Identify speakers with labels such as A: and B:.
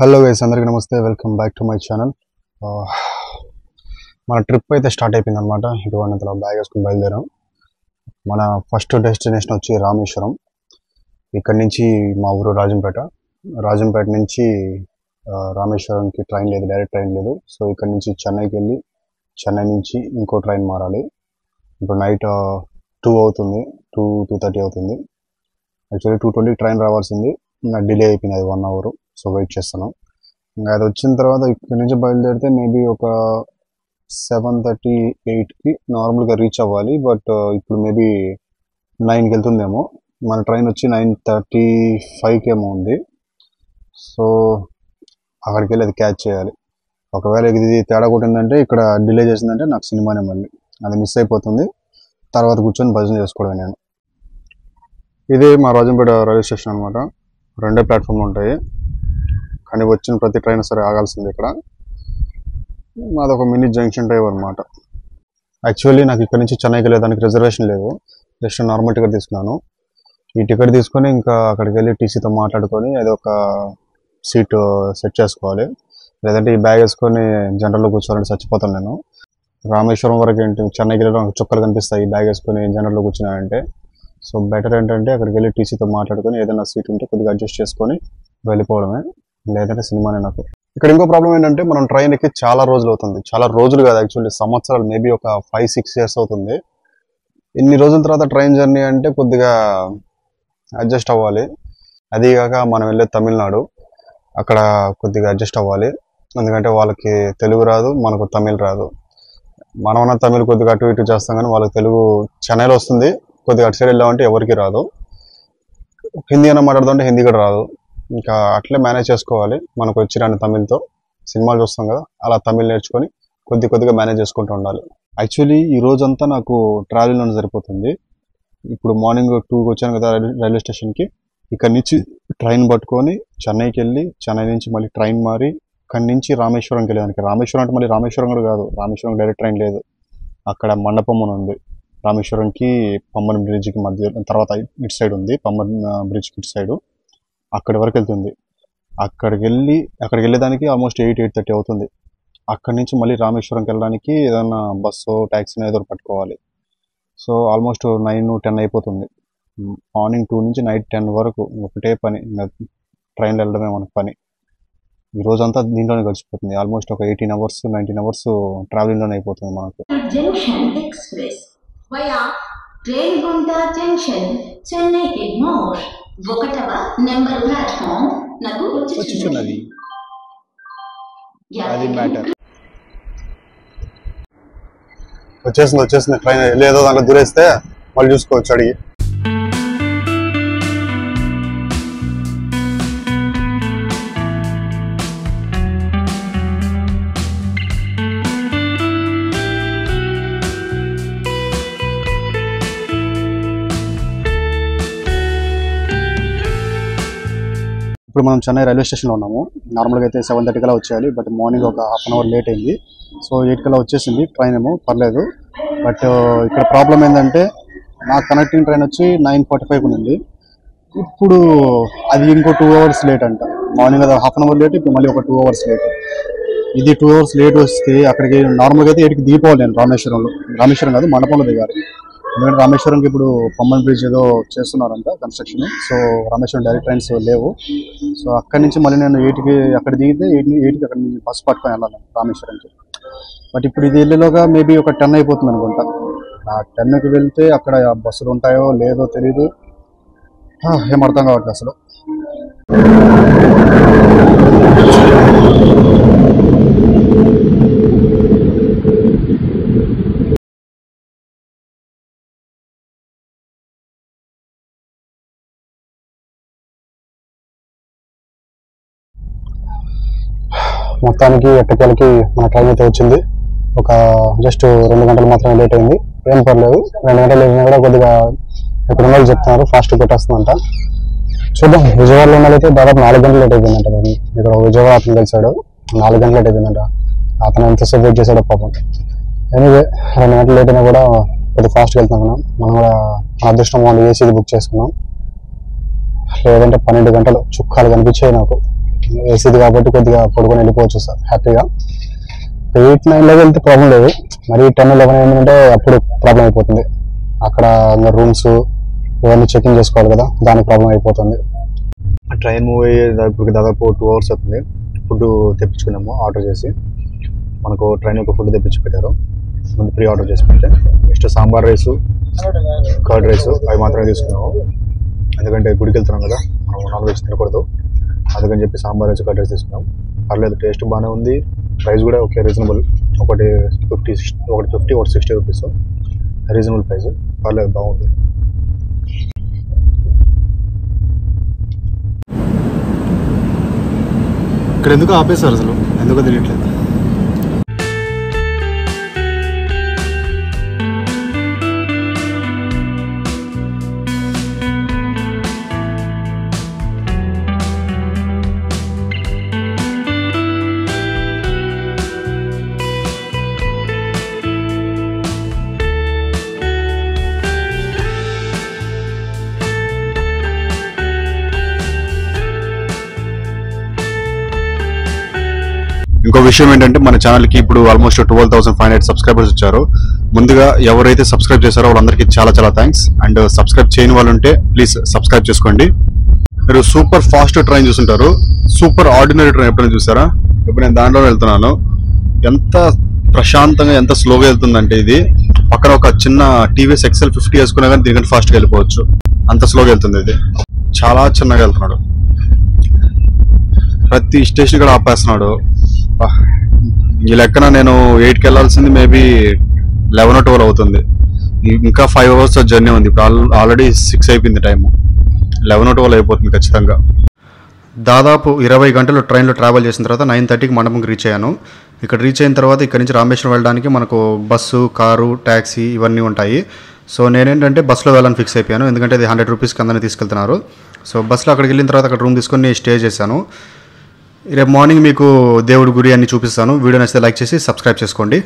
A: Hello guys, అందరికీ నమస్తే. Welcome back to my channel. మన ట్రిప్ అయితే స్టార్ట్ అయిపోయింది అనమాట. ఇటువంటిలో బ్యాగ్ వేసుకుని బయలుదేరాం. మన ఫస్ట్ డెస్టినేషన్ వచ్చి రామేశ్వరం. ఇక్కడ నుంచి మా ఊరు రాజంపేట నుంచి రామేశ్వరంకి ట్రైన్ లేదు, డైరెక్ట్ ట్రైన్ లేదు. సో ఇక్కడ నుంచి చెన్నైకి వెళ్ళి చెన్నై నుంచి ఇంకో ట్రైన్ మారాలి. ఇప్పుడు నైట్ 2 అవుతుంది, 2:30 అవుతుంది. యాక్చువల్లీ 2:20 ట్రైన్ రావాల్సింది, డిలే అయిపోయింది, అది 1 అవర్. సో వెయిట్ చేస్తున్నాం. ఇంకా అది వచ్చిన తర్వాత ఇక్కడ నుంచి బయలుదేరితే మేబీ ఒక 7:38కి నార్మల్గా రీచ్ అవ్వాలి. బట్ ఇప్పుడు మేబీ 9కి వెళ్తుందేమో. మన ట్రైన్ వచ్చి 9:35కి ఏమో ఉంది. సో అక్కడికి వెళ్ళి అది క్యాచ్ చేయాలి. ఒకవేళ ఇది తేడా కొట్టిందంటే, ఇక్కడ డిలే చేసిందంటే నాకు సినిమానే, మళ్ళీ అది మిస్ అయిపోతుంది. తర్వాత కూర్చొని భజన చేసుకోవడం. నేను ఇది మా రాజంపేట రైల్వే స్టేషన్ అనమాట. 2 ప్లాట్ఫామ్లు ఉంటాయి, కానీ వచ్చిన ప్రతి ట్రైన్ సరే ఆగాల్సింది ఇక్కడ. అదొక మినీ జంక్షన్ టైప్ అనమాట. యాక్చువల్లీ నాకు ఇక్కడ నుంచి చెన్నైకి వెళ్ళేదానికి రిజర్వేషన్ లేదు, జస్ట్ నార్మల్ టికెట్ తీసుకున్నాను. ఈ టికెట్ తీసుకొని ఇంకా అక్కడికి వెళ్ళి టీసీతో మాట్లాడుకొని అదొక సీట్ సెట్ చేసుకోవాలి. లేదంటే ఈ బ్యాగ్ వేసుకొని జనరల్లో కూర్చోవాలంటే చచ్చిపోతాను నేను. రామేశ్వరం వరకు ఏంటి, చెన్నైకి వెళ్ళడం చుక్కలు కనిపిస్తాయి ఈ బ్యాగ్ వేసుకొని జనరల్లో కూర్చున్నానంటే. సో బెటర్ ఏంటంటే అక్కడికి వెళ్ళి టీసీతో మాట్లాడుకొని ఏదైనా సీట్ ఉంటే కొద్దిగా అడ్జస్ట్ చేసుకొని వెళ్ళిపోవడమే, లేదంటే సినిమానే నాకు. ఇక్కడ ఇంకో ప్రాబ్లం ఏంటంటే, మనం ట్రైన్ ఎక్కి చాలా రోజులు అవుతుంది. చాలా రోజులు కాదు, యాక్చువల్లీ సంవత్సరాలు, మేబీ ఒక 5-6 ఇయర్స్ అవుతుంది. ఇన్ని రోజుల తర్వాత ట్రైన్ జర్నీ అంటే కొద్దిగా అడ్జస్ట్ అవ్వాలి. అదీగాక మనం వెళ్ళే తమిళనాడు, అక్కడ కొద్దిగా అడ్జస్ట్ అవ్వాలి. ఎందుకంటే వాళ్ళకి తెలుగు రాదు, మనకు తమిళ్ రాదు. మనమన్నా తమిళ్ కొద్దిగా అటు ఇటు చేస్తాం, కానీ వాళ్ళకి తెలుగు చెన్నైలో వస్తుంది. కొద్దిగా అటు సైడ్ వెళ్ళామంటే ఎవరికి రాదు. హిందీ అయినా మాట్లాడుతుంటే హిందీ కూడా రాదు. ఇంకా అట్లే మేనేజ్ చేసుకోవాలి. మనకు వచ్చిరాని తమిళ్తో సినిమాలు చూస్తాం కదా, అలా తమిళ్ నేర్చుకొని కొద్దిగా మేనేజ్ చేసుకుంటూ ఉండాలి. యాక్చువల్లీ ఈ రోజంతా నాకు ట్రావెలింగ్లోనే సరిపోతుంది. ఇప్పుడు మార్నింగ్ 2కి వచ్చాను కదా రైల్వే స్టేషన్కి. ఇక్కడ నుంచి ట్రైన్ పట్టుకొని చెన్నైకి వెళ్ళి, చెన్నై నుంచి మళ్ళీ ట్రైన్ మారి ఇక్కడి నుంచి రామేశ్వరంకి వెళ్ళేదానికి. రామేశ్వరం అంటే మళ్ళీ రామేశ్వరం కూడా కాదు, రామేశ్వరం డైరెక్ట్ ట్రైన్ లేదు. అక్కడ మండపం ఉంది రామేశ్వరంకి, పంబన్ బ్రిడ్జ్కి మధ్య. తర్వాత ఇటు సైడ్ ఉంది పంబన్ బ్రిడ్జ్కి ఇటు సైడు, అక్కడి వరకు వెళ్తుంది. అక్కడికి వెళ్ళేదానికి ఆల్మోస్ట్ 8-8:30 అవుతుంది. అక్కడి నుంచి మళ్ళీ రామేశ్వరంకి వెళ్ళడానికి ఏదైనా బస్సు ట్యాక్సీ ఏదో పట్టుకోవాలి. సో ఆల్మోస్ట్ 9-10 అయిపోతుంది. మార్నింగ్ 2 నుంచి నైట్ 10 వరకు ఒకటే పని, ట్రైన్లో వెళ్ళడమే మనకు పని. ఈ రోజంతా దీంట్లోనే గడిచిపోతుంది. ఆల్మోస్ట్ ఒక 18 అవర్స్ 19 అవర్స్ ట్రావెలింగ్లోనే అయిపోతుంది మనకు.
B: Junction express via Renigunta junction Chennai Egmore 1వ నెంబర్ ప్లాట్ఫామ్ నాకు వచ్చుచున్నది.
A: అది మ్యాటర్. వచ్చేసింది ట్రైన్. లేదో దాంట్లో దూరేస్తే మళ్ళీ చూసుకోవచ్చు అడిగి. ఇప్పుడు మనం చెన్నై రైల్వే స్టేషన్లో ఉన్నాము. నార్మల్గా అయితే 7:30 కల్లా వచ్చేయాలి, బట్ మార్నింగ్ ఒక ½ అవర్ లేట్ అయింది. సో 8 కల్లా వచ్చేసింది ట్రైన్, ఏమో పర్లేదు. బట్ ఇక్కడ ప్రాబ్లం ఏంటంటే, నా కనెక్టింగ్ ట్రైన్ వచ్చి 9:45 ఉంది. ఇప్పుడు అది ఇంకో 2 అవర్స్ లేట్ అంట. మార్నింగ్ అది ½ అవర్ లేట్, ఇప్పుడు మళ్ళీ ఒక 2 అవర్స్ లేట్. ఇది 2 అవర్స్ లేట్ వస్తే అక్కడికి నార్మల్గా అయితే 8కి దిగిపోవాలి నేను. రామేశ్వరం కాదు, మండపంలో దిగాలి. ఎందుకంటే రామేశ్వరంకి ఇప్పుడు పంబన్ బ్రిడ్జ్ ఏదో చేస్తున్నారంట construction. So Rameswaram direct trains లేవు. సో అక్కడి నుంచి మళ్ళీ నేను 8కి అక్కడ దిగితే 8కి అక్కడ నుంచి బస్సు పట్టుకొని వెళ్ళాలి రామేశ్వరంకి. బట్ ఇప్పుడు ఇది వెళ్ళేలోగా మేబీ ఒక 10 అయిపోతుంది అనుకుంటా. ఆ 10కి వెళ్తే అక్కడ బస్సులు ఉంటాయో లేదో తెలీదు, ఏం అర్థం కావట్లేదు అసలు. మొత్తానికి ఎట్టకేలకి మన ట్రైన్ అయితే వచ్చింది. ఒక జస్ట్ 2 గంటలు మాత్రమే లేట్ అయింది. ఏం పర్లేదు, 2 గంటలు వెళ్ళినా కూడా కొద్దిగా ఇక్కడ ఉన్న వాళ్ళు చెప్తున్నారు ఫాస్ట్ కొట్టేస్తుందంట. చూద్దాం. విజయవాడలో ఉన్నదైతే దాదాపు 4 గంటలు లేట్ అయిపోయిందంట. ఇక్కడ విజయవాడ అతను కలిసాడు, 4 గంటలు లేట్ అయిపోయిందంట. అతను ఎంతసేపు వెయిట్ చేశాడో పాపం. ఎనీవే 2 గంటలు లేట్ అయినా కూడా కొద్దిగా ఫాస్ట్గా వెళ్తున్నాం. మనం కూడా మన అదృష్టం వాళ్ళు ఏసీది బుక్ చేసుకున్నాం. లేదంటే 12 గంటలు చుక్కాలు కనిపించాయి నాకు. ఏసీది కాబట్టి కొద్దిగా పడుకొని వెళ్ళిపోవచ్చు సార్ హ్యాపీగా. 8-9లో వెళ్తే ప్రాబ్లం లేదు, మరి 10-11 ఏంటంటే అప్పుడు ప్రాబ్లం అయిపోతుంది. అక్కడ రూమ్స్ ఇవన్నీ చెకింగ్ చేసుకోవాలి కదా, దానికి ప్రాబ్లం అయిపోతుంది. ట్రైన్ మూవ్ అయ్యే ఇప్పుడు దాదాపు 2 hours అవుతుంది. ఫుడ్ తెప్పించుకున్నాము ఆర్డర్ చేసి, మనకు ట్రైన్ యొక్క ఫుడ్ తెప్పించి పెట్టారు, ముందు ప్రీ ఆర్డర్ చేసి పెట్టే. Next sambar rice, curd rice అవి మాత్రమే తీసుకున్నాము, ఎందుకంటే గుడికి వెళ్తున్నాం కదా, మనం నాన్ వెజ్ తినకూడదు, అందుకని చెప్పి సాంబార్ రైస్ కర్డ్ రైస్ తీసుకున్నాం. పర్లేదు, టేస్ట్ బాగానే ఉంది, ప్రైస్ కూడా ఓకే రీజనబుల్. ఒకటి 50, ఒకటి 60 రూపీస్, రీజనబుల్ ప్రైస్, పర్లేదు బాగుంది. ఇక్కడ ఎందుకు ఆపేశారు అసలు, ఎందుకో తెలియట్లేదు. ఇంకో విషయం ఏంటంటే మన ఛానల్కి ఇప్పుడు ఆల్మోస్ట్ 12,500 సబ్స్క్రైబర్స్ వచ్చారు. ముందుగా ఎవరైతే సబ్స్క్రైబ్ చేశారో వాళ్ళందరికీ చాలా చాలా థ్యాంక్స్. అండ్ సబ్స్క్రైబ్ చేయని వాళ్ళు ఉంటే ప్లీజ్ సబ్స్క్రైబ్ చేసుకోండి. మీరు సూపర్ ఫాస్ట్ ట్రైన్ చూస్తుంటారు, సూపర్ ఆర్డినరీ ట్రైన్ ఎప్పుడైనా చూసారా? ఇప్పుడు నేను దాంట్లో వెళ్తున్నాను, ఎంత ప్రశాంతంగా ఎంత స్లోగా వెళ్తుందంటే, ఇది పక్కన ఒక చిన్న టీవీఎస్ XL 50 వేసుకున్నా కానీ దీనికంటే ఫాస్ట్గా వెళ్ళిపోవచ్చు, అంత స్లోగా వెళ్తుంది. ఇది చాలా చిన్నగా వెళ్తున్నాడు, ప్రతి స్టేషన్ కూడా ఆపేస్తున్నాడు. ఈ లెక్కన నేను 8కి వెళ్ళాల్సింది మేబీ 11 or 12 అవుతుంది, ఇంకా 5 hours జర్నీ ఉంది. ఇప్పుడు ఆల్రెడీ 6 అయిపోయింది టైము, 11 or 12 అయిపోతుంది ఖచ్చితంగా. దాదాపు 20 గంటలు ట్రైన్లో ట్రావెల్ చేసిన తర్వాత 9:30కి మండపంకి రీచ్ అయ్యాను. ఇక్కడ రీచ్ అయిన తర్వాత ఇక్కడ నుంచి రామేశ్వరం వెళ్ళడానికి మనకు బస్సు, కారు, ట్యాక్సీ ఇవన్నీ ఉంటాయి. సో నేనేంటంటే బస్సులో వెళ్ళాలని ఫిక్స్ అయిపోయాను, ఎందుకంటే అది 100 రూపీస్కి అందరినీ తీసుకెళ్తున్నారు. సో బస్సులో అక్కడికి వెళ్ళిన తర్వాత అక్కడ రూమ్ తీసుకొని స్టే చేశాను. రేపు మార్నింగ్ మీకు దేవుడి గుడి అన్ని చూపిస్తాను. వీడియో నచ్చితే లైక్ చేసి సబ్స్క్రైబ్ చేసుకోండి.